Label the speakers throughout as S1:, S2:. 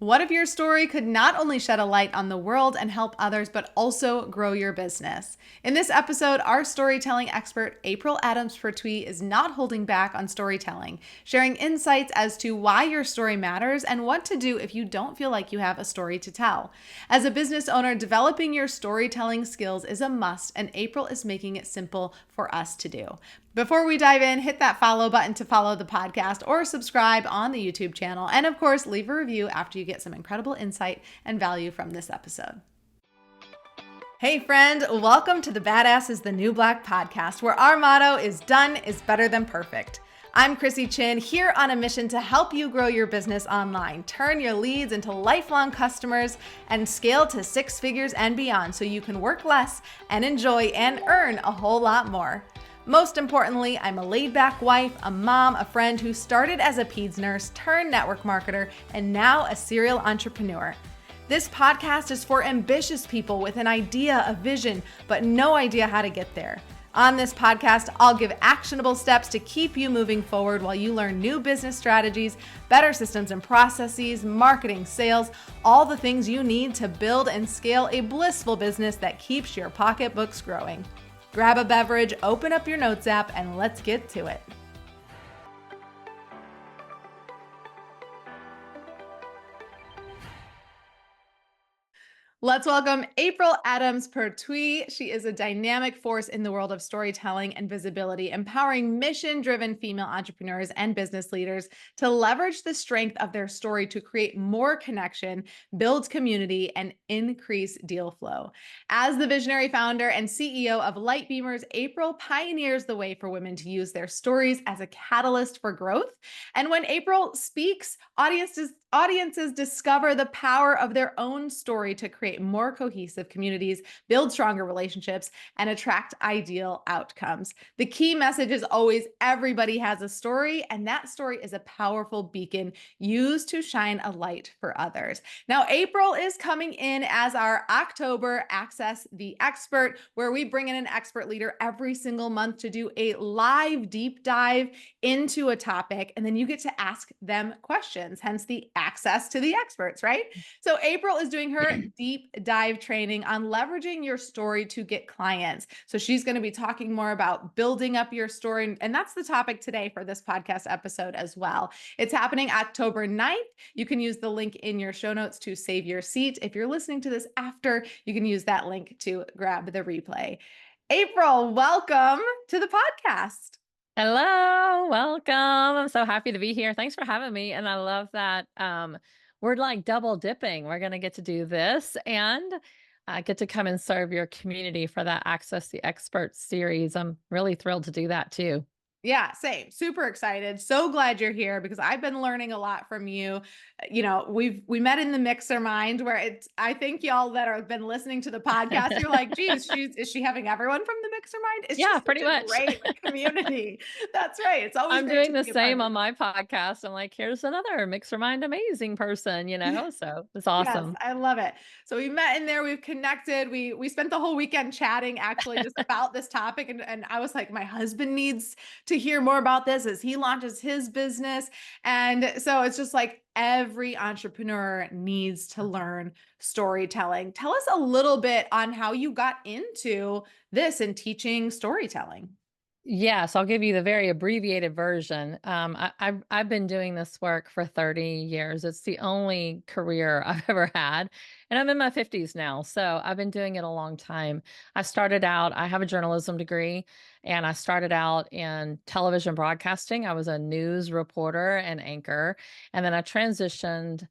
S1: What if your story could not only shed a light on the world and help others, but also grow your business? In this episode, our storytelling expert, April Adams Pertuis, is not holding back on storytelling, sharing insights as to why your story matters and what to do if you don't feel like you have a story to tell. As a business owner, developing your storytelling skills is a must, and April is making it simple for us to do. Before we dive in, hit that follow button to follow the podcast or subscribe on the YouTube channel. And of course, leave a review after you get some incredible insight and value from this episode. Hey friend, welcome to the Badass is the New Black podcast, where our motto is done is better than perfect. I'm Chrissy Chin, here on a mission to help you grow your business online, turn your leads into lifelong customers, and scale to six figures and beyond so you can work less and enjoy and earn a whole lot more. Most importantly, I'm a laid-back wife, a mom, a friend who started as a peds nurse, turned network marketer, and now a serial entrepreneur. This podcast is for ambitious people with an idea, a vision, but no idea how to get there. On this podcast, I'll give actionable steps to keep you moving forward while you learn new business strategies, better systems and processes, marketing, sales, all the things you need to build and scale a blissful business that keeps your pocketbooks growing. Grab a beverage, open up your notes app, and let's get to it. Let's welcome April Adams Pertuis. She is a dynamic force in the world of storytelling and visibility, empowering mission-driven female entrepreneurs and business leaders to leverage the strength of their story to create more connection, build community, and increase deal flow. As the visionary founder and CEO of LightBeamers, April pioneers the way for women to use their stories as a catalyst for growth. And when April speaks, audiences discover the power of their own story to create more cohesive communities, build stronger relationships, and attract ideal outcomes. The key message is always everybody has a story, and that story is a powerful beacon used to shine a light for others. Now, April is coming in as our October Access the Expert, where we bring in an expert leader every single month to do a live deep dive into a topic, and then you get to ask them questions, hence the access to the experts, right? So April is doing her deep dive training on leveraging your story to get clients. So she's going to be talking more about building up your story. And that's the topic today for this podcast episode as well. It's happening October 9th. You can use the link in your show notes to save your seat. If you're listening to this after, you can use that link to grab the replay. April, welcome to the podcast.
S2: Hello, welcome. I'm so happy to be here. Thanks for having me. And I love that we're like double dipping. We're going to get to do this and get to come and serve your community for that Access the Expert series. I'm really thrilled to do that too.
S1: Yeah, same. Super excited. So glad you're here because I've been learning a lot from you. You know, we met in the Mixer Mind where I think y'all that have been listening to the podcast, you're like, geez, is she having everyone from the Mixer Mind? It's
S2: Yeah,
S1: just
S2: pretty
S1: such a
S2: much.
S1: great community. That's right. It's always
S2: I'm
S1: great
S2: doing
S1: to
S2: the
S1: be a part
S2: same
S1: of
S2: on my podcast. I'm like, here's another Mixer Mind amazing person,
S1: it.
S2: so it's
S1: Yes,
S2: awesome.
S1: I love it. So we met in there, we've connected. We spent the whole weekend chatting actually just about this topic. And I was like, my husband needs to hear more about this as he launches his business. And so it's just like every entrepreneur needs to learn storytelling. Tell us a little bit on how you got into this and teaching storytelling.
S2: Yes, I'll give you the very abbreviated version. I've been doing this work for 30 years. It's the only career I've ever had, and I'm in my 50s now, so I've been doing it a long time. I have a journalism degree, and I started out in television broadcasting. I was a news reporter and anchor, and then I transitioned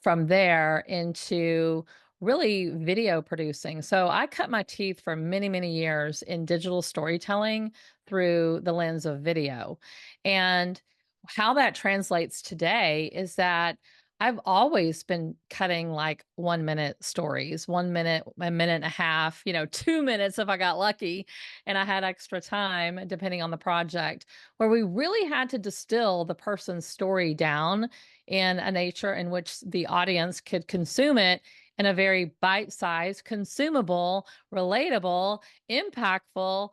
S2: from there into really video producing. So I cut my teeth for many, many years in digital storytelling through the lens of video. And how that translates today is that I've always been cutting like 1 minute stories, 1 minute, a minute and a half, 2 minutes if I got lucky and I had extra time, depending on the project, where we really had to distill the person's story down in a nature in which the audience could consume it in a very bite-sized, consumable, relatable, impactful,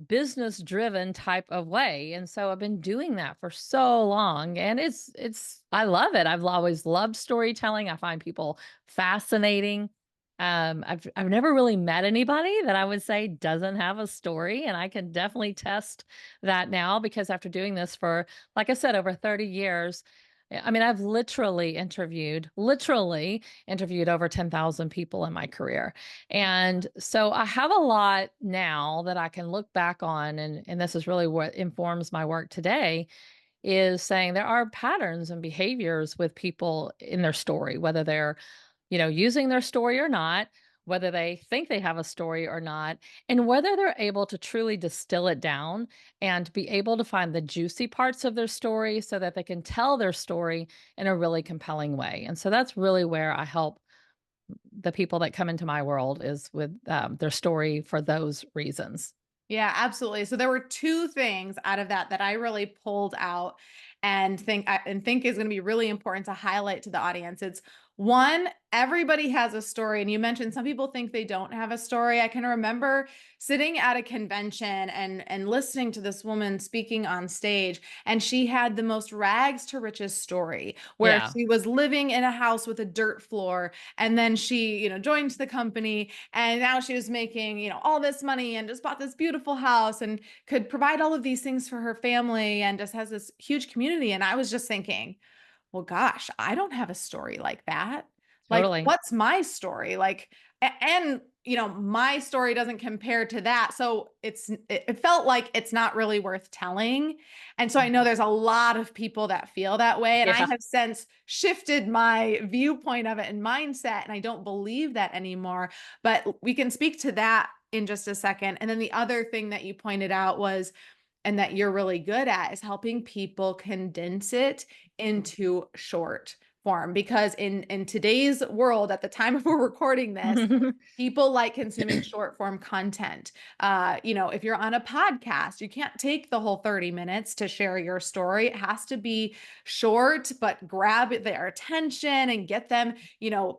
S2: business-driven type of way. And so I've been doing that for so long, and it's I love it. I've always loved storytelling. I find people fascinating. I've never really met anybody that I would say doesn't have a story, and I can definitely test that now because after doing this for, like I said, over 30 years, I mean, I've literally interviewed over 10,000 people in my career. And so I have a lot now that I can look back on, and this is really what informs my work today, is saying there are patterns and behaviors with people in their story, whether they're using their story or not, whether they think they have a story or not, and whether they're able to truly distill it down and be able to find the juicy parts of their story so that they can tell their story in a really compelling way. And so that's really where I help the people that come into my world is with their story for those reasons.
S1: Yeah, absolutely. So there were two things out of that that I really pulled out and think is going to be really important to highlight to the audience. It's one, everybody has a story, and you mentioned some people think they don't have a story. I can remember sitting at a convention and listening to this woman speaking on stage, and she had the most rags to riches story where
S2: Yeah,
S1: she was living in a house with a dirt floor, and then she, joined the company, and now she was making, all this money and just bought this beautiful house and could provide all of these things for her family and just has this huge community. And I was just thinking, well, gosh, I don't have a story like that. Like,
S2: totally.
S1: what's my story? Like, and my story doesn't compare to that. So it felt like it's not really worth telling. And so I know
S2: Mhm.
S1: there's a lot of people that feel that way. And I
S2: Yeah,
S1: have since shifted my viewpoint of it and mindset. And I don't believe that anymore. But we can speak to that in just a second. And then the other thing that you pointed out was, and that you're really good at, is helping people condense it into short form, because in today's world, at the time of we're recording this, people like consuming short form content. If you're on a podcast, you can't take the whole 30 minutes to share your story. It has to be short, but grab their attention and get them,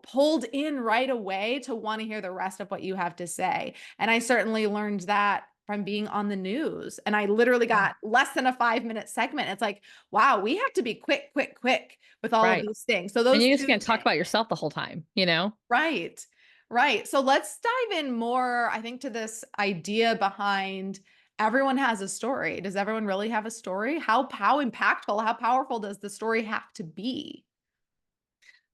S1: pulled in right away to want to hear the rest of what you have to say. And I certainly learned that from being on the news. And I literally
S2: yeah,
S1: got less than a 5-minute segment. It's like, wow, we have to be quick, quick, quick with all of
S2: right.
S1: these things. So
S2: And
S1: those
S2: you just
S1: two
S2: can't talk
S1: things.
S2: about yourself the whole time.
S1: Right. Right. So let's dive in more, I think, to this idea behind everyone has a story. Does everyone really have a story? How impactful, how powerful does the story have to be?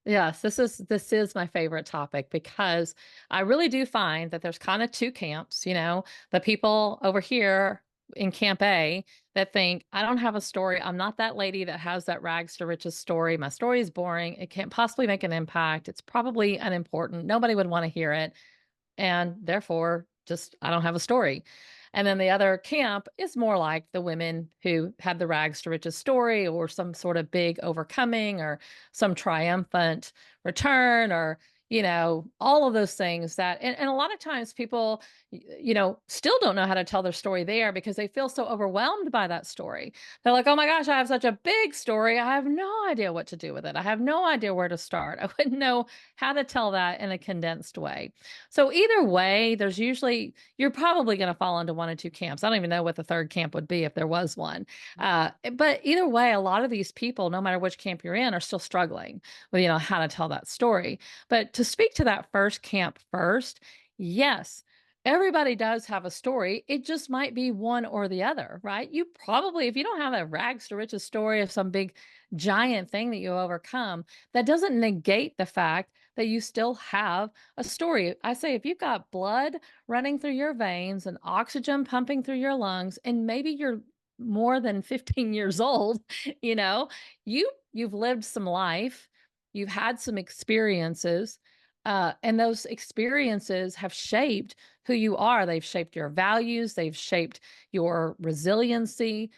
S2: Yes, this is my favorite topic because I really do find that there's kind of two camps. The people over here in Camp A that think, I don't have a story. I'm not that lady that has that rags to riches story. My story is boring. It can't possibly make an impact. It's probably unimportant. Nobody would want to hear it. And therefore, just I don't have a story. And then the other camp is more like the women who had the rags to riches story or some sort of big overcoming or some triumphant return or all of those things that and a lot of times people still don't know how to tell their story there because they feel so overwhelmed by that story. They're like, oh my gosh, I have such a big story, I have no idea what to do with it, I have no idea where to start, I wouldn't know how to tell that in a condensed way. So either way, you're probably going to fall into one or two camps. I don't even know what the third camp would be if there was one. But either way, a lot of these people, no matter which camp you're in, are still struggling with how to tell that story. But to speak to that first camp first, yes. Everybody does have a story. It just might be one or the other, right? You probably, if you don't have a rags to riches story of some big giant thing that you overcome, that doesn't negate the fact that you still have a story. I say if you've got blood running through your veins and oxygen pumping through your lungs, and maybe you're more than 15 years old, you know, you've lived some life, you've had some experiences, and those experiences have shaped who you are. They've shaped your values, they've shaped your resiliency.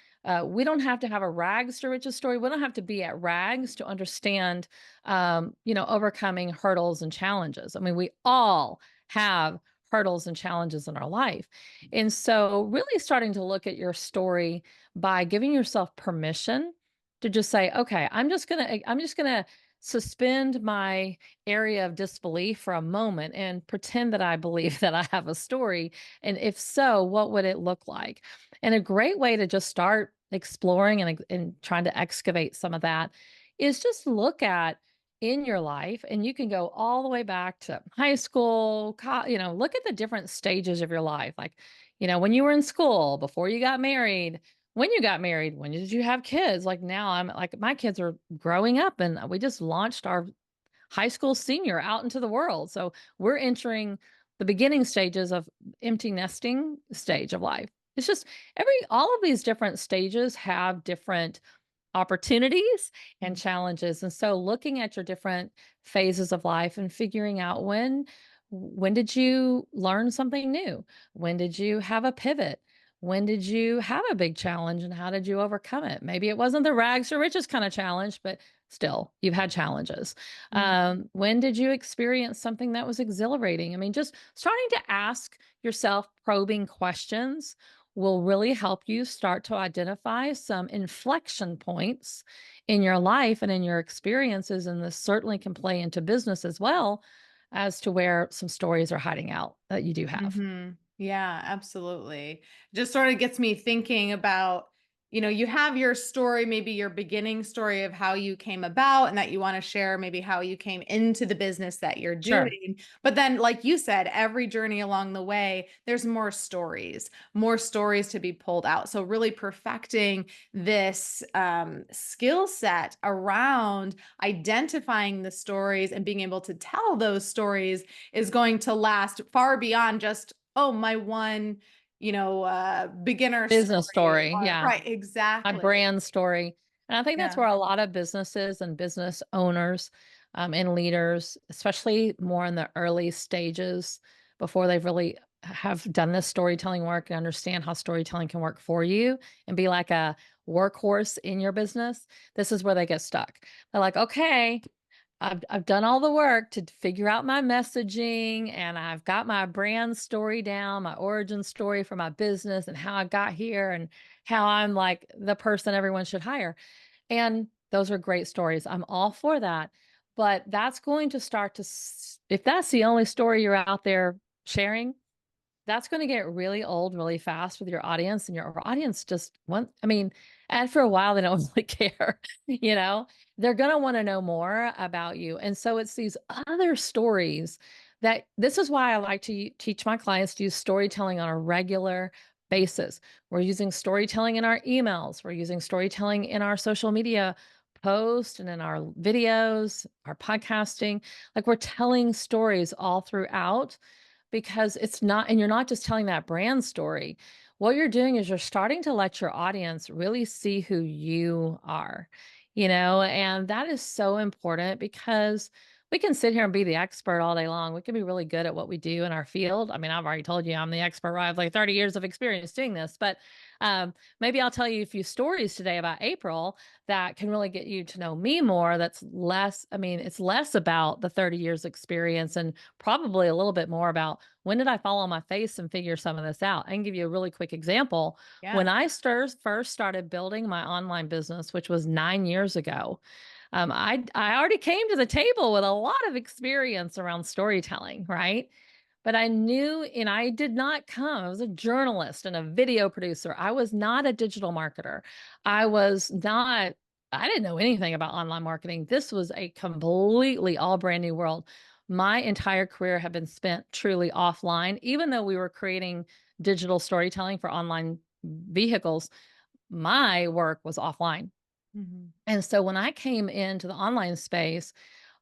S2: We don't have to have a rags to riches story. We don't have to be at rags to understand overcoming hurdles and challenges. I mean, we all have hurdles and challenges in our life. And so, really starting to look at your story by giving yourself permission to just say, okay, I'm just gonna suspend my area of disbelief for a moment and pretend that I believe that I have a story. And if so, what would it look like? And a great way to just start exploring and trying to excavate some of that is just look at in your life, and you can go all the way back to high school, look at the different stages of your life. Like, when you were in school, before you got married, when you got married, when did you have kids? Like now I'm like, my kids are growing up and we just launched our high school senior out into the world. So we're entering the beginning stages of empty nesting stage of life. It's just all of these different stages have different opportunities and challenges. And so looking at your different phases of life and figuring out when did you learn something new? When did you have a pivot? When did you have a big challenge and how did you overcome it? Maybe it wasn't the rags to riches kind of challenge, but still, you've had challenges.
S1: Mhm.
S2: When did you experience something that was exhilarating? I mean, just starting to ask yourself probing questions will really help you start to identify some inflection points in your life and in your experiences. And this certainly can play into business as well as to where some stories are hiding out that you do have.
S1: Yeah, absolutely. Just sort of gets me thinking about, you have your story, maybe your beginning story of how you came about and that you want to share maybe how you came into the business that you're
S2: Sure.
S1: doing. But then, like you said, every journey along the way, there's more stories to be pulled out. So really perfecting this skill set around identifying the stories and being able to tell those stories is going to last far beyond just, oh, my one, beginner
S2: Business
S1: story,
S2: story.
S1: or
S2: Yeah.
S1: right,
S2: My
S1: exactly.
S2: brand story. And I think that's
S1: Yeah.
S2: where a lot of businesses and business owners and leaders, especially more in the early stages before they've really have done this storytelling work and understand how storytelling can work for you and be like a workhorse in your business, this is where they get stuck. They're like, okay, I've done all the work to figure out my messaging and I've got my brand story down, my origin story for my business and how I got here and how I'm like the person everyone should hire. And those are great stories. I'm all for that. But that's going to start if that's the only story you're out there sharing, that's gonna get really old really fast with your audience, and your audience just I mean, after a while, they don't really care, you know? They're gonna wanna know more about you, and so it's these other stories that this is why I like to teach my clients to use storytelling on a regular basis. We're using storytelling in our emails, we're using storytelling in our social media posts and in our videos, our podcasting, like, we're telling stories all throughout because you're not just telling that brand story. What you're doing is you're starting to let your audience really see who you are, and that is so important because we can sit here and be the expert all day long. We can be really good at what we do in our field. I mean, I've already told you I'm the expert, right? I have like 30 years of experience doing this, but maybe I'll tell you a few stories today about April that can really get you to know me more. It's less about the 30 years experience and probably a little bit more about when did I fall on my face and figure some of this out. I can give you a really quick example. When
S1: Yeah.
S2: I first started building my online business, which was 9 years ago, I already came to the table with a lot of experience around storytelling, right? But I knew, and I did not come. I was a journalist and a video producer. I was not a digital marketer. I was not, I didn't know anything about online marketing. This was a completely all brand new world. My entire career had been spent truly offline, even though we were creating digital storytelling for online vehicles. My work was offline.
S1: Mhm.
S2: And so when I came into the online space,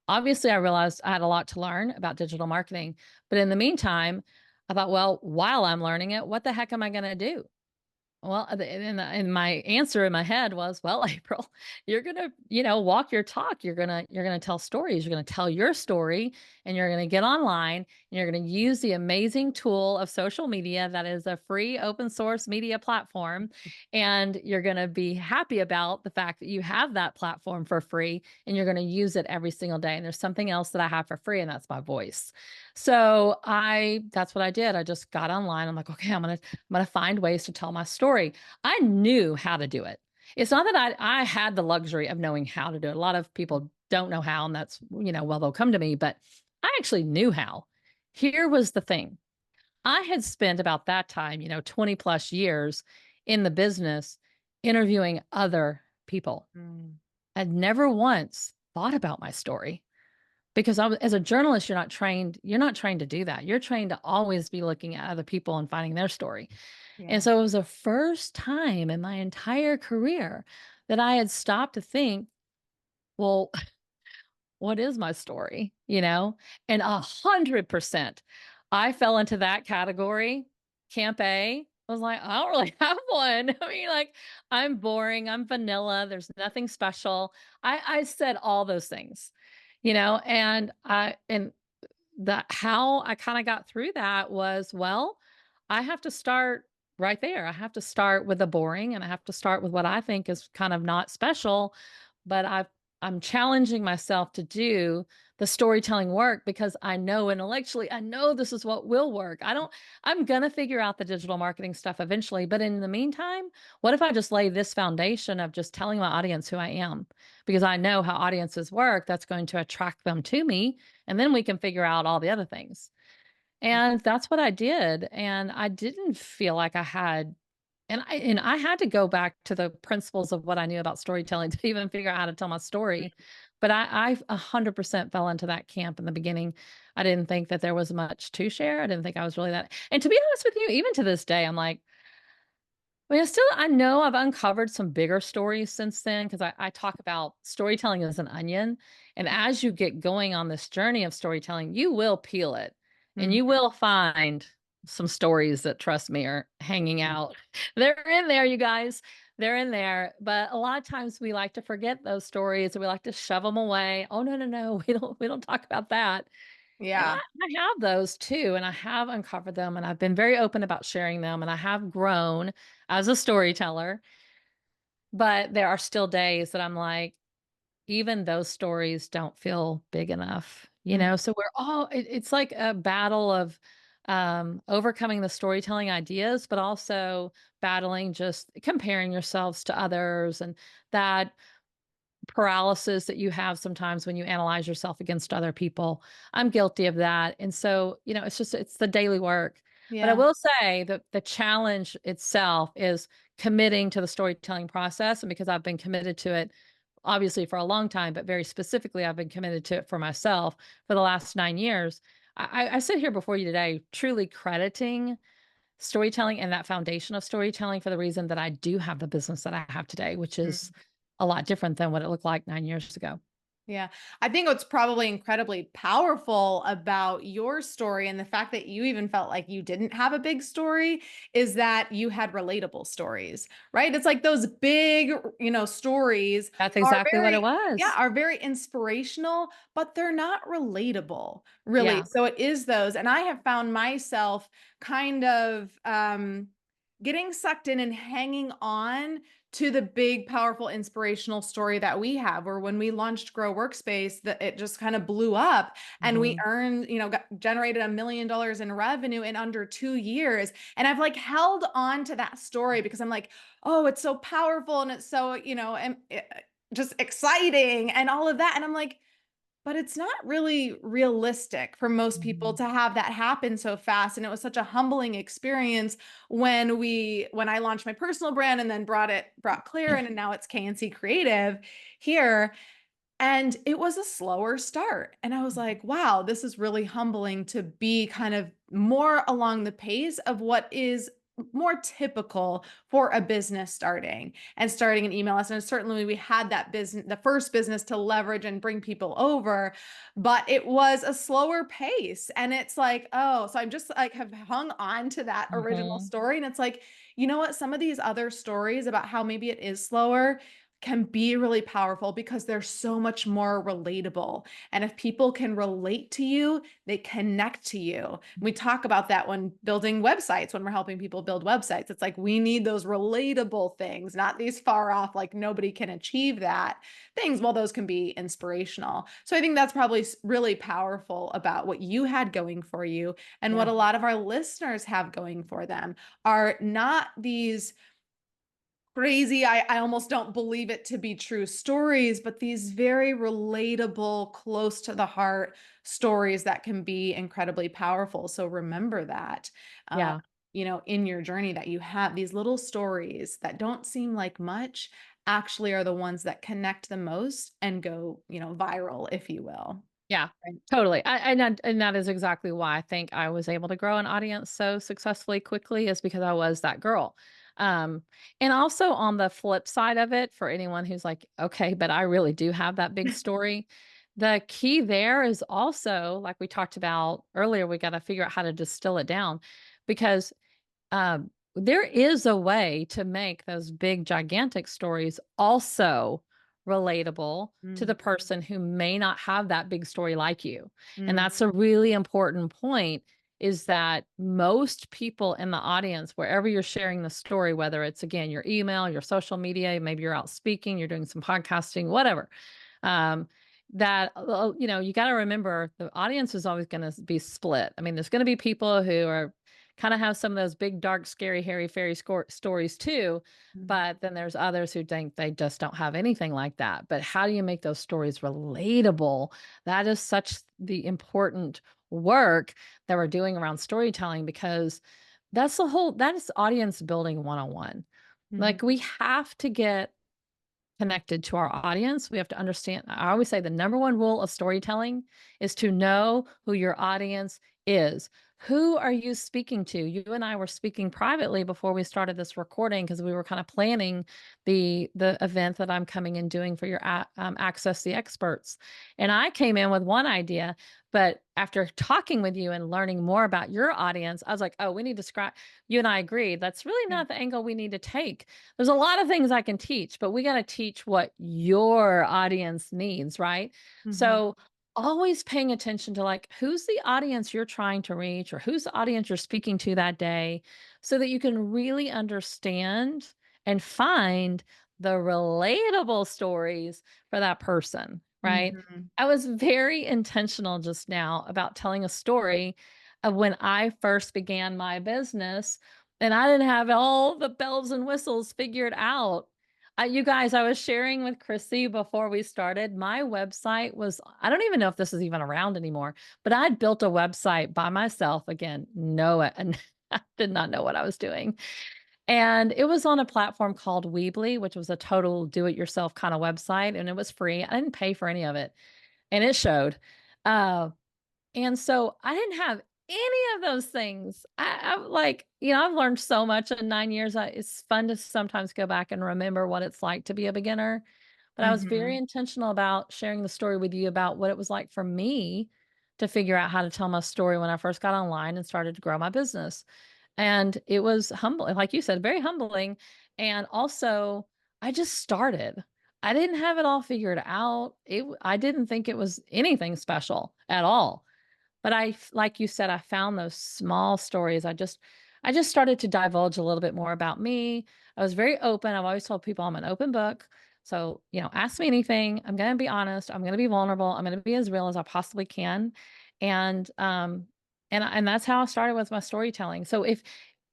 S2: obviously, I realized I had a lot to learn about digital marketing. But in the meantime, I thought, well, while I'm learning it, what the heck am I going to do? Well, and my answer in my head was, well, April, you're gonna, walk your talk. You're gonna tell stories. You're gonna tell your story, and you're gonna get online, and you're gonna use the amazing tool of social media that is a free open source media platform, and you're gonna be happy about the fact that you have that platform for free, and you're gonna use it every single day. And there's something else that I have for free, and that's my voice. So that's what I did. I just got online. I'm like, okay, I'm gonna find ways to tell my story. I knew how to do it. It's not that I had the luxury of knowing how to do it. A lot of people don't know how, and that's, well, they'll come to me, but I actually knew how. Here was the thing. I had spent about that time, 20 plus years in the business interviewing other people.
S1: Mm,
S2: I'd never once thought about my story because as a journalist, you're not trained to do that. You're trained to always be looking at other people and finding their story. And
S1: yeah.
S2: so it was the first time in my entire career that I had stopped to think, well, what is my story? And 100%, I fell into that category. Camp A I was like, I don't really have one. I mean, like, I'm boring. I'm vanilla. There's nothing special. I said all those things, and that how I kind of got through that was, well, I have to start right there. I have to start with the boring and I have to start with what I think is kind of not special, but I'm challenging myself to do the storytelling work because I know intellectually, I know this is what will work. I'm going to figure out the digital marketing stuff eventually, but in the meantime, what if I just lay this foundation of just telling my audience who I am? Because I know how audiences work, that's going to attract them to me, and then we can figure out all the other things. And that's what I did, and I didn't feel like I had and I had to go back to the principles of what I knew about storytelling to even figure out how to tell my story. But I 100% fell into that camp in the beginning. I didn't think that there was much to share. I didn't think I was really that. And to be honest with you, even to this day, I'm like, I know I've uncovered some bigger stories since then because I talk about storytelling as an onion. And as you get going on this journey of storytelling, you will peel it and
S1: Mm,
S2: you will find some stories that, trust me, are hanging out. They're in there, you guys. They're in there. But a lot of times we like to forget those stories, or we like to shove them away. Oh, no, no, no. We don't talk about that. And
S1: yeah.
S2: I have those too, and I have uncovered them, and I've been very open about sharing them, and I have grown as a storyteller. But there are still days that I'm like, even those stories don't feel big enough.
S1: Mm,
S2: So it's like a battle of overcoming the storytelling ideas, but also battling just comparing yourselves to others and that paralysis that you have sometimes when you analyze yourself against other people. I'm guilty of that. And so, it's the daily work. But I
S1: yeah.
S2: will say that the challenge itself is committing to the storytelling process. And because I've been committed to it, obviously for a long time, but very specifically, I've been committed to it for myself for the last 9 years. I sit here before you today, truly crediting storytelling and that foundation of storytelling for the reason that I do have the business that I have today, which is a lot different than what it looked like 9 years ago.
S1: Yeah. I think what's probably incredibly powerful about your story and the fact that you even felt like you didn't have a big story is that you had relatable stories, right? It's like those big, stories
S2: That's
S1: are
S2: exactly what it was.
S1: are very inspirational, but they're not relatable, really.
S2: Yeah.
S1: So it is those. And I have found myself kind of getting sucked in and hanging on to the big, powerful, inspirational story that we have, where when we launched Grow Workspace, that it just kind of blew up and we
S2: Mhm.
S1: earned, generated $1 million in revenue in under 2 years. And I've like held on to that story because I'm like, oh, it's so powerful and it's so, just exciting and all of that. And I'm like, but it's not really realistic for most people
S2: Mhm.
S1: to have that happen so fast, and it was such a humbling experience when I launched my personal brand and then brought Clear in, and now it's KNC Creative here, and it was a slower start. And I was like, wow, this is really humbling to be kind of more along the pace of what is more typical for a business starting an email list. And certainly we had that business, the first business to leverage and bring people over, but it was a slower pace. And it's like, oh, so I'm just like have hung on to that original
S2: Mhm.
S1: story. And it's like, you know what? Some of these other stories about how maybe it is slower can be really powerful because they're so much more relatable. And if people can relate to you, they connect to you. We talk about that when building websites, when we're helping people build websites. It's like we need those relatable things, not these far off, like nobody can achieve that things. Well, those can be inspirational. So I think that's probably really powerful about what you had going for you and what
S2: Yeah.
S1: a lot of our listeners have going for them are not these crazy, I almost don't believe it to be true stories, but these very relatable, close to the heart stories that can be incredibly powerful. So remember that, uh,
S2: Yeah.
S1: in your journey that you have these little stories that don't seem like much actually are the ones that connect the most and go, viral, if you will.
S2: Yeah,
S1: Right.
S2: totally. And that is exactly why I think I was able to grow an audience so successfully quickly is because I was that girl. Um, and also on the flip side of it, for anyone who's like, okay, but I really do have that big story. The key there is also, like we talked about earlier, we got to figure out how to distill it down because there is a way to make those big, gigantic stories also relatable to the
S1: Mhm.
S2: person who may not have that big story like you. And
S1: Mm,
S2: that's a really important point is that most people in the audience, wherever you're sharing the story, whether it's again your email, your social media, maybe you're out speaking, you're doing some podcasting, whatever, um, you got to remember the audience is always going to be split. I mean, there's going to be people who are kind of have some of those big, dark, scary, hairy, fairy stories too.
S1: mhm,
S2: But then there's others who think they just don't have anything like that. But how do you make those stories relatable? That is such the important work that we're doing around storytelling because that is audience building 101.
S1: mhm,
S2: Like we have to get connected to our audience. We have to understand. I always say the number one rule of storytelling is to know who your audience is. Who are you speaking to? You and I were speaking privately before we started this recording because we were kind of planning the event that I'm coming and doing for your Access the Experts. And I came in with one idea, but after talking with you and learning more about your audience, I was like, oh, we need to scratch. You and I agreed that's really
S1: yeah,
S2: not the angle we need to take. There's a lot of things I can teach, but we got to teach what your audience needs, right?
S1: mhm,
S2: So always paying attention to like who's the audience you're trying to reach or who's the audience you're speaking to that day so that you can really understand and find the relatable stories for that person, right?
S1: mhm,
S2: I was very intentional just now about telling a story of when I first began my business and I didn't have all the bells and whistles figured out. You guys, I was sharing with Chrissy before we started. My website was, I don't even know if this is even around anymore, but I'd built a website by myself. Again, no, and I did not know what I was doing. And it was on a platform called Weebly, which was a total do it yourself kind of website. And it was free. I didn't pay for any of it. And it showed. Uh, and so I didn't have any of those things. I'm like, I've learned so much in 9 years. It's fun to sometimes go back and remember what it's like to be a beginner. But I was very
S1: mhm,
S2: intentional about sharing the story with you about what it was like for me to figure out how to tell my story when I first got online and started to grow my business. And it was humbling, like you said, very humbling. And also, I just started. I didn't have it all figured out. I didn't think it was anything special at all. But like you said, I found those small stories. I just started to divulge a little bit more about me. I was very open. I've always told people I'm an open book. So, ask me anything. I'm going to be honest. I'm going to be vulnerable. I'm going to be as real as I possibly can. And and that's how I started with my storytelling. So if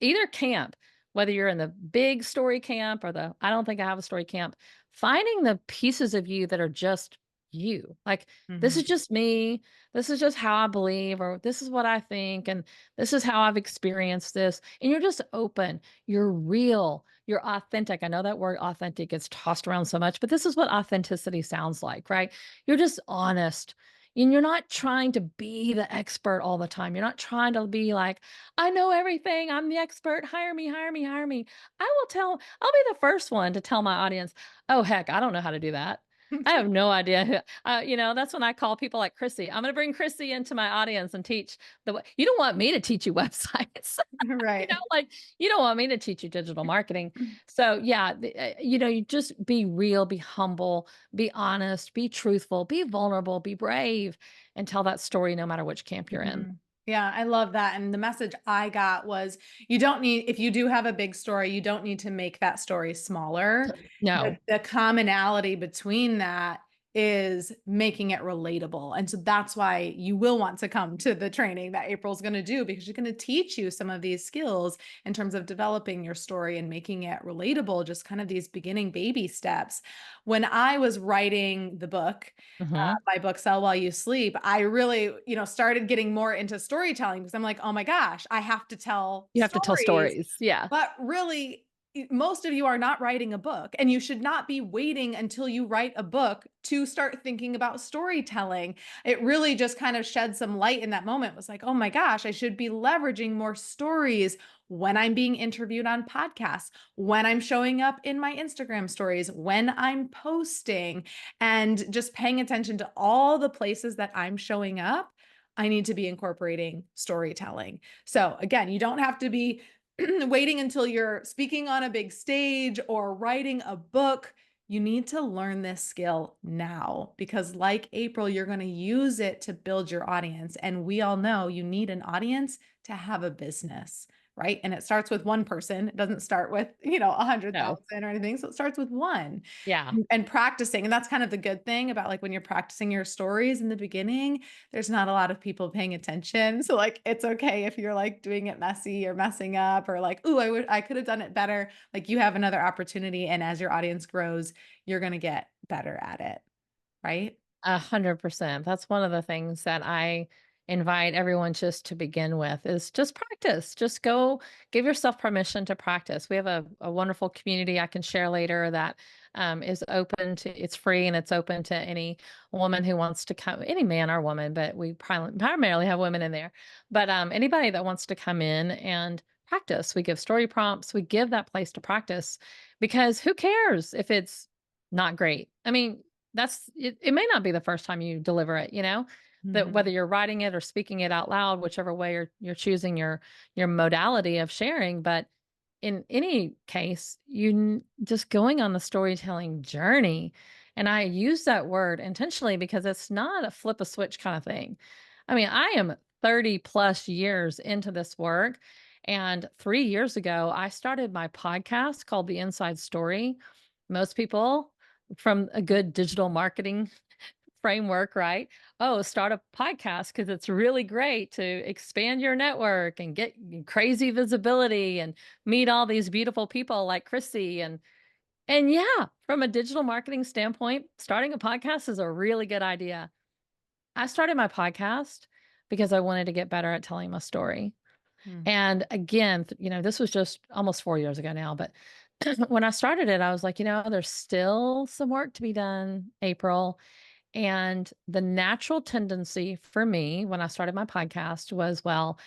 S2: either camp, whether you're in the big story camp or the I don't think I have a story camp, finding the pieces of you that are just you. Like this
S1: mhm,
S2: is just me, this is just how I believe, or this is what I think, and this is how I've experienced this. And you're just open, you're real, you're authentic. I know that word authentic gets tossed around so much, but this is what authenticity sounds like, right? You're just honest. And you're not trying to be the expert all the time. You're not trying to be like, I know everything. I'm the expert. Hire me, hire me, hire me. I'll be the first one to tell my audience, oh, heck, I don't know how to do that. I have no idea. That's when I call people like Chrissy. I'm going to bring Chrissy into my audience and teach you don't want me to teach you websites.
S1: right.
S2: Like you don't want me to teach you digital marketing. So yeah, you just be real, be humble, be honest, be truthful, be vulnerable, be brave, and tell that story no matter which camp you're in.
S1: Mhm. Yeah, I love that. And the message I got was you don't need, if you do have a big story, you don't need to make that story smaller. The,
S2: No.
S1: the commonality between that is making it relatable. And so that's why you will want to come to the training that April's going to do, because she's going to teach you some of these skills in terms of developing your story and making it relatable, just kind of these beginning baby steps. When I was writing the book,
S2: Mhm.
S1: my book Sell While You Sleep, I really, started getting more into storytelling because I'm like, oh my gosh, I have to tell
S2: You have to tell
S1: stories.
S2: stories. Yeah.
S1: But really, most of you are not writing a book, and you should not be waiting until you write a book to start thinking about storytelling. It really just kind of shed some light in that moment. It was like, oh my gosh, I should be leveraging more stories when I'm being interviewed on podcasts, when I'm showing up in my Instagram stories, when I'm posting, and just paying attention to all the places that I'm showing up. I need to be incorporating storytelling. So again, you don't have to be waiting until you're speaking on a big stage or writing a book. You need to learn this skill now because, like April, you're going to use it to build your audience. And we all know you need an audience to have a business, right? And it starts with one person. It doesn't start with, a hundred
S2: No.
S1: thousand or anything. So it starts with one
S2: Yeah.
S1: and practicing. And that's kind of the good thing about like when you're practicing your stories in the beginning, there's not a lot of people paying attention. So like it's okay if you're like doing it messy or messing up or like, ooh, I could have done it better. Like you have another opportunity. And as your audience grows, you're gonna get better at it. Right.
S2: 100%. That's one of the things that I invite everyone just to begin with is just practice. Just go give yourself permission to practice. We have a wonderful community I can share later that is open to, it's free and it's open to any woman who wants to come, any man or woman, but we primarily have women in there. But anybody that wants to come in and practice, we give story prompts, we give that place to practice because who cares if it's not great? I mean, that's it, it may not be the first time you deliver it, that whether
S1: Mhm.
S2: you're writing it or speaking it out loud, whichever way you're choosing your modality of sharing, but in any case, just going on the storytelling journey. And I use that word intentionally because it's not a flip a switch kind of thing. I mean, I am 30 plus years into this work. And 3 years ago, I started my podcast called The Inside Story. Most people from a good digital marketing framework, right? Oh, start a podcast because it's really great to expand your network and get crazy visibility and meet all these beautiful people like Chrissy and yeah, from a digital marketing standpoint, starting a podcast is a really good idea. I started my podcast because I wanted to get better at telling my story.
S1: Mhm.
S2: And again, this was just almost 4 years ago now, but when I started it, I was like, there's still some work to be done, April. And the natural tendency for me when I started my podcast was, well,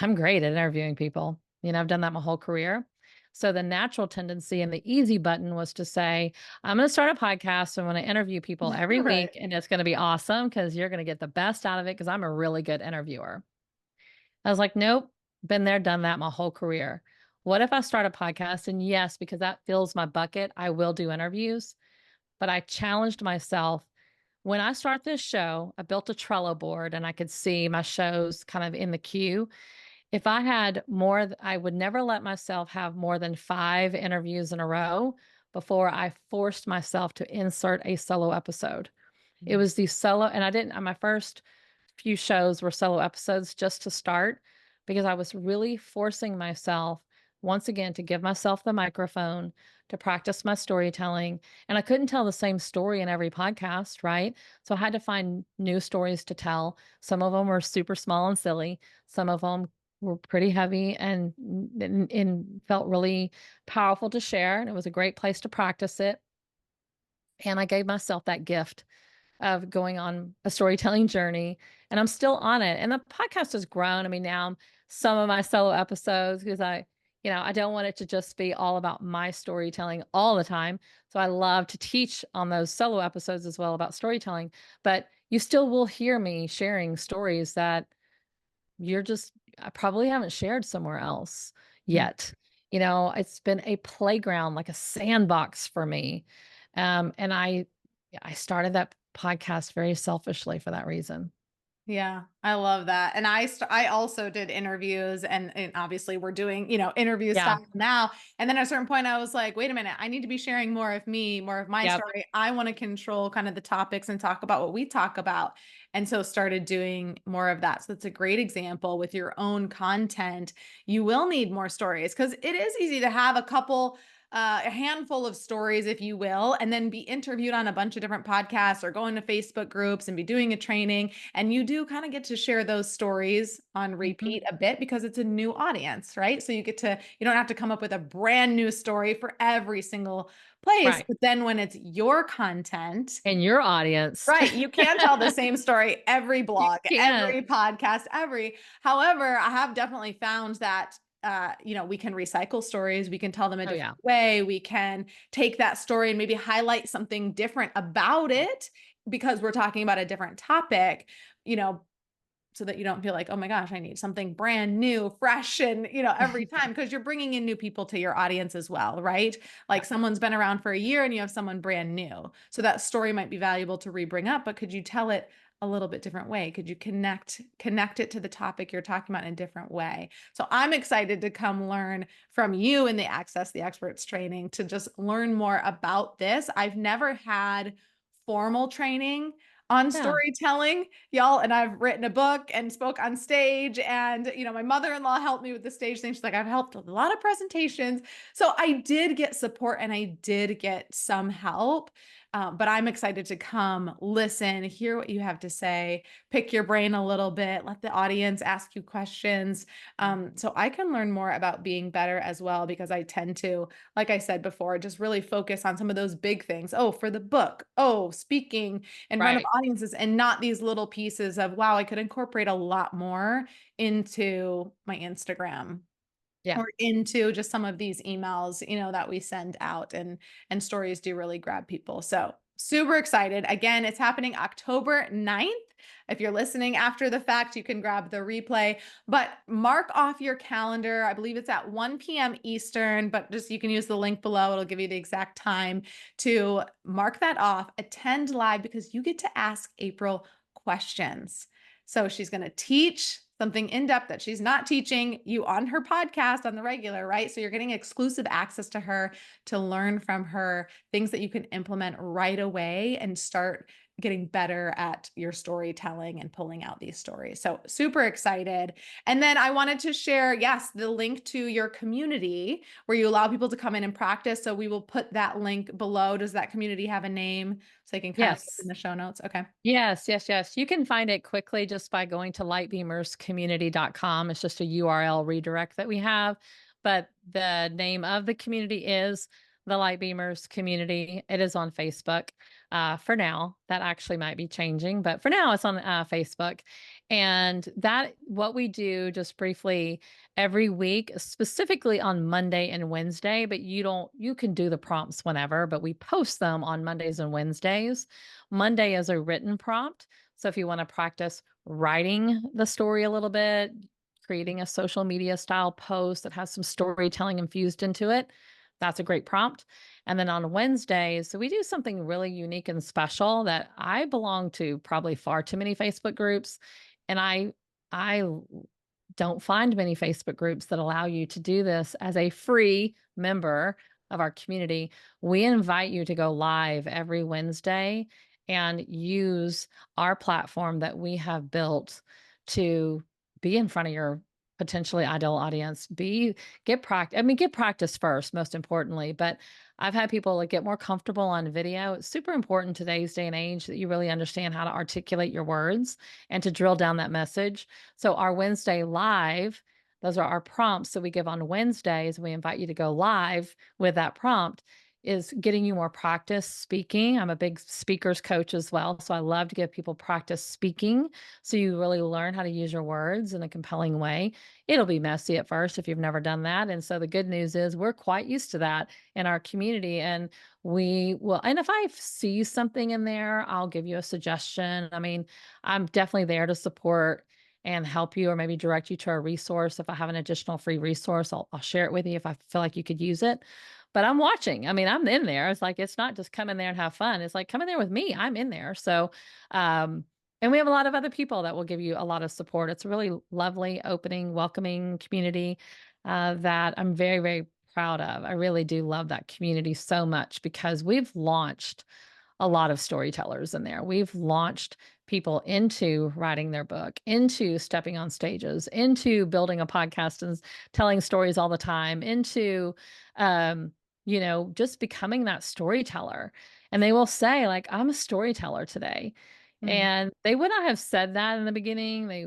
S2: I'm great at interviewing people. I've done that my whole career. So the natural tendency and the easy button was to say, I'm going to start a podcast. I'm going to interview people every
S1: Right.
S2: week and it's going to be awesome because you're going to get the best out of it because I'm a really good interviewer. I was like, nope, been there, done that my whole career. What if I start a podcast? And yes, because that fills my bucket, I will do interviews. But I challenged myself when I start this show, I built a Trello board and I could see my shows kind of in the queue. If I had more, I would never let myself have more than 5 interviews in a row before I forced myself to insert a solo episode. It
S1: Mhm.
S2: was the solo, and I didn't, my first few shows were solo episodes just to start because I was really forcing myself once again to give myself the microphone to practice my storytelling. And I couldn't tell the same story in every podcast, right? So I had to find new stories to tell. Some of them were super small and silly, some of them were pretty heavy and felt really powerful to share. And it was a great place to practice it. And I gave myself that gift of going on a storytelling journey, and I'm still on it. And the podcast has grown. I mean, now some of my solo episodes because I don't want it to just be all about my storytelling all the time. So I love to teach on those solo episodes as well about storytelling, but you still will hear me sharing stories that I probably haven't shared somewhere else
S1: Mhm.
S2: yet. It's been a playground, like a sandbox for me. And I started that podcast very selfishly for that reason.
S1: Yeah, I love that. And I also did interviews, and obviously we're doing, interview
S2: Yeah.
S1: style now. And then at a certain point I was like, wait a minute, I need to be sharing more of me, more of my
S2: Yep.
S1: story. I want to control kind of the topics and talk about what we talk about. And so started doing more of that. So that's a great example with your own content. You will need more stories because it is easy to have a handful of stories, if you will, and then be interviewed on a bunch of different podcasts or go into Facebook groups and be doing a training. And you do kind of get to share those stories on
S2: Mhm.
S1: repeat a bit because it's a new audience, right? So you don't have to come up with a brand new story for every single place.
S2: Right.
S1: But then when it's your content,
S2: And your audience.
S1: right, you can tell the same story every
S2: You
S1: blog,
S2: can't.
S1: every podcast, however, I have definitely found that we can recycle stories, we can tell them a
S2: Oh,
S1: different
S2: yeah.
S1: way, we can take that story and maybe highlight something different about it because we're talking about a different topic, you know, so that you don't feel like, oh my gosh, I need something brand new, fresh, and every time because you're bringing in new people to your audience as well, right?
S2: Yeah.
S1: Like someone's been around for a year and you have someone brand new. So that story might be valuable to re-bring up, but could you tell it a little bit different way? Could you connect it to the topic you're talking about in a different way? So I'm excited to come learn from you in the Access the Experts training to just learn more about this. I've never had formal training on
S2: Yeah.
S1: storytelling, y'all, and I've written a book and spoke on stage, and my mother-in-law helped me with the stage thing. She's like, I've helped with a lot of presentations. So I did get support and I did get some help. But I'm excited to come listen, hear what you have to say, pick your brain a little bit, let the audience ask you questions. So I can learn more about being better as well, because I tend to, like I said before, just really focus on some of those big things. Oh, for the book. Oh, speaking in front of
S2: Right.
S1: audiences, and not these little pieces of, wow, I could incorporate a lot more into my Instagram
S2: Yeah.
S1: or into just some of these emails, that we send out, and stories do really grab people. So super excited. Again, it's happening October 9th. If you're listening after the fact, you can grab the replay, but mark off your calendar. I believe it's at 1 p.m. Eastern, but just you can use the link below. It'll give you the exact time to mark that off, attend live, because you get to ask April questions. So she's going to teach something in depth that she's not teaching you on her podcast on the regular, right? So you're getting exclusive access to her to learn from her things that you can implement right away and start getting better at your storytelling and pulling out these stories. So super excited. And then I wanted to share, yes, the link to your community where you allow people to come in and practice. So we will put that link below. Does that community have a name so I can kind of put in
S2: Yes.
S1: the show notes? Okay.
S2: Yes, yes, yes. You can find it quickly just by going to lightbeamerscommunity.com. It's just a URL redirect that we have. But the name of the community is the LightBeamers Community. It is on Facebook for now. That actually might be changing, but for now it's on Facebook. And that, what we do just briefly every week, specifically on Monday and Wednesday, but you can do the prompts whenever, but we post them on Mondays and Wednesdays. Monday is a written prompt. So if you want to practice writing the story a little bit, creating a social media style post that has some storytelling infused into it, that's a great prompt. And then on Wednesdays, so we do something really unique and special that I belong to probably far too many Facebook groups. And I don't find many Facebook groups that allow you to do this as a free member of our community. We invite you to go live every Wednesday and use our platform that we have built to be in front of your potentially ideal audience. Get practice. I mean, get practice first, most importantly. But I've had people like get more comfortable on video. It's super important today's day and age that you really understand how to articulate your words and to drill down that message. So our Wednesday live, those are our prompts that we give on Wednesdays. We invite you to go live with that prompt is getting you more practice speaking. I'm a big speakers coach as well. So I love to give people practice speaking so you really learn how to use your words in a compelling way. It'll be messy at first if you've never done that. And so the good news is we're quite used to that in our community. And we will, and if I see something in there, I'll give you a suggestion. I mean, I'm definitely there to support and help you or maybe direct you to a resource. If I have an additional free resource, I'll share it with you if I feel like you could use it. But I'm watching. I mean, I'm in there. It's like, it's not just come in there and have fun. It's like, come in there with me. I'm in there. So, um, And we have a lot of other people that will give you a lot of support. It's a really lovely, opening, welcoming community that I'm very, very proud of. I really do love that community so much because we've launched a lot of storytellers in there. We've launched people into writing their book, into stepping on stages, into building a podcast and telling stories all the time, into, um, just becoming that storyteller. And they will say, like, I'm a storyteller today.
S1: Mhm.
S2: And they would not have said that in the beginning. They,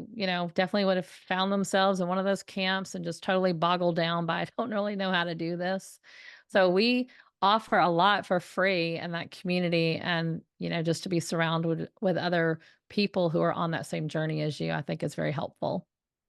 S2: definitely would have found themselves in one of those camps and just totally boggled down by, I don't really know how to do this. So we offer a lot for free in that community, and, just to be surrounded with other people who are on that same journey as you, I think is very helpful.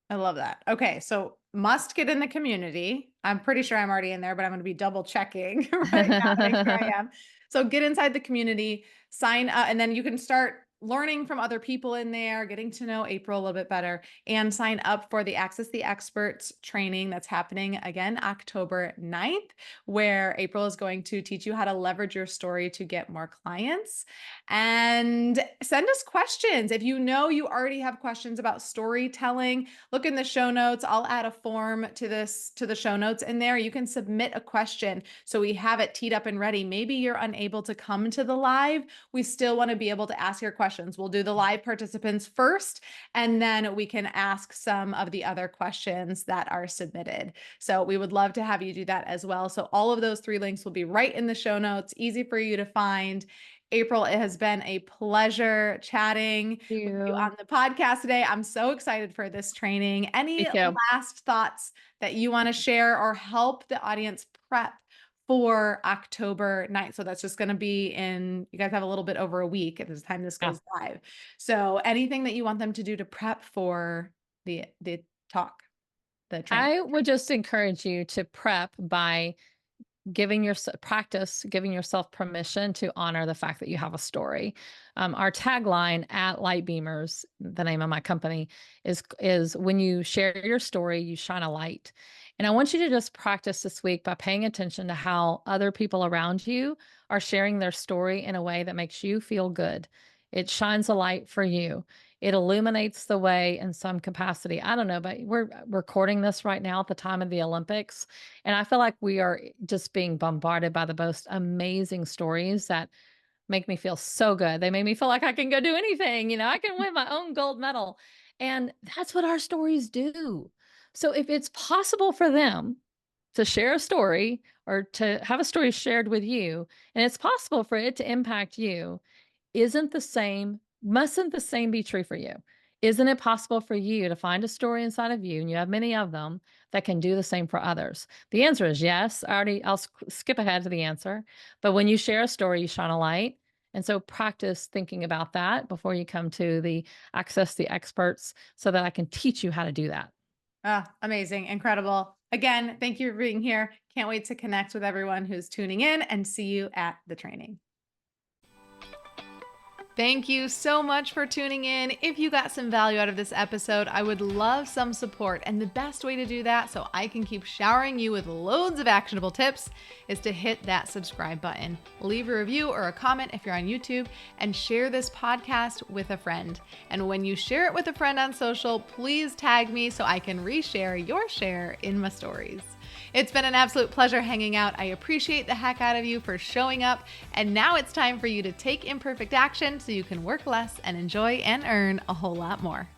S1: I love that. Okay, so must get in the community. I'm pretty sure I'm already in there, but I'm going to be double checking right now to make sure I am. So get inside the community, sign up, and then you can start learning from other people in there, getting to know April a little bit better, and sign up for the Access the Experts training that's happening again October 9th, where April is going to teach you how to leverage your story to get more clients. And send us questions. If you know you already have questions about storytelling, look in the show notes. I'll add a form to the show notes in there. You can submit a question so we have it teed up and ready. Maybe you're unable to come to the live. We still want to be able to ask your questions. We'll do the live participants first, and then we can ask some of the other questions that are submitted. So we would love to have you do that as well. So all of those 3 links will be right in the show notes, easy for you to find. April, it has been a pleasure chatting
S2: Thank
S1: with you
S2: you.
S1: on the podcast today. I'm so excited for this training. Any
S2: Me too.
S1: last thoughts that you want to share or help the audience prep for October 9th? So that's just going to be you guys have a little bit over a week at the time this
S2: Yeah.
S1: goes live. So anything that you want them to do to prep for the talk, the training?
S2: I would just encourage you to prep by giving yourself permission to honor the fact that you have a story. Our tagline at LightBeamers, the name of my company, is when you share your story, you shine a light. And I want you to just practice this week by paying attention to how other people around you are sharing their story in a way that makes you feel good. It shines a light for you. It illuminates the way in some capacity. I don't know, but we're recording this right now at the time of the Olympics. And I feel like we are just being bombarded by the most amazing stories that make me feel so good. They make me feel like I can go do anything, I can win my own gold medal. And that's what our stories do. So if it's possible for them to share a story or to have a story shared with you, and it's possible for it to impact you, mustn't the same be true for you? Isn't it possible for you to find a story inside of you, and you have many of them, that can do the same for others? The answer is yes. I'll skip ahead to the answer. But when you share a story, you shine a light. And so practice thinking about that before you come to the Access the Experts so that I can teach you how to do that.
S1: Ah, amazing, incredible. Again, thank you for being here. Can't wait to connect with everyone who's tuning in and see you at the training. Thank you so much for tuning in. If you got some value out of this episode, I would love some support. And the best way to do that, so I can keep showering you with loads of actionable tips, is to hit that subscribe button. Leave a review or a comment if you're on YouTube, and share this podcast with a friend. And when you share it with a friend on social, please tag me so I can reshare your share in my stories. It's been an absolute pleasure hanging out. I appreciate the heck out of you for showing up. And now it's time for you to take imperfect action so you can work less and enjoy and earn a whole lot more.